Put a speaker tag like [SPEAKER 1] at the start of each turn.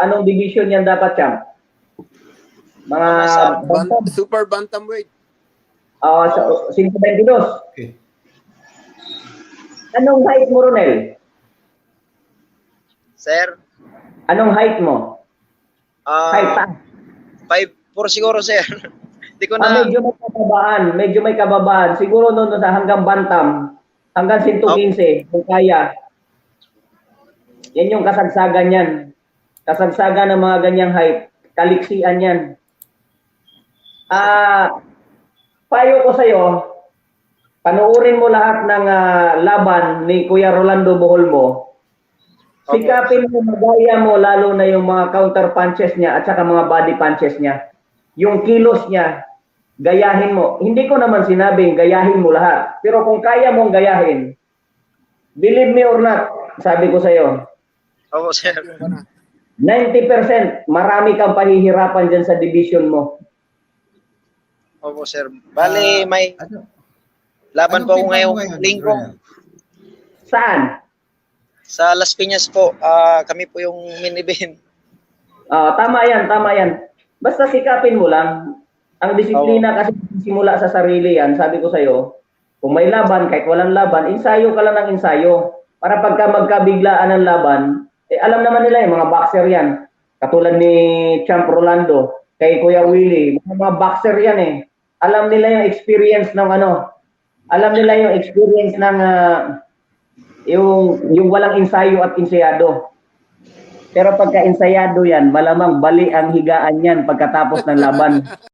[SPEAKER 1] Anong division yan dapat, champ? Mga
[SPEAKER 2] Super bantamweight.
[SPEAKER 1] sa 122.
[SPEAKER 3] Okay.
[SPEAKER 1] Anong height mo, Ronel?
[SPEAKER 4] Sir,
[SPEAKER 1] Anong height mo? Height pa.
[SPEAKER 4] 5'4" siguro, sir. Hindi ko na...
[SPEAKER 1] Medyo may kababaan. Medyo may kababaan. Siguro noon sa hanggang bantam, hanggang 115, kung kaya. Yan yung kasagsagan yan. Kasagsagan ng mga ganyang height. Kaliksian yan. Payo ko sa'yo, panuorin mo lahat ng laban ni Kuya Rolando Boholmo. Sikapin mo, magaya mo, lalo na yung mga counter punches niya at saka mga body punches niya. Yung kilos niya, gayahin mo. Hindi ko naman sinabing gayahin mo lahat. Pero kung kaya mong gayahin, believe me or not, sabi ko sa'yo,
[SPEAKER 4] Opo, sir.
[SPEAKER 1] 90% marami kang pahihirapan dyan sa division mo.
[SPEAKER 4] Opo, sir. Bali, may laban po ako ngayong linggo.
[SPEAKER 1] Saan?
[SPEAKER 4] Sa Las Piñas po. Kami po yung main event.
[SPEAKER 1] Tama yan, tama yan. Basta sikapin mo lang. Ang disiplina kasi simula sa sarili yan, sabi ko sa'yo, kung may laban, kahit walang laban, ensayo ka lang ng ensayo. Para pagka magkabiglaan ng laban, alam naman nila yung mga boxer yan. Katulad ni Champ Rolando, kay Kuya Willie, mga boxer yan eh. Alam nila yung experience ng alam nila yung experience ng yung walang ensayo at ensayado. Pero pagka ensayado yan, malamang bali ang higaan yan pagkatapos ng laban.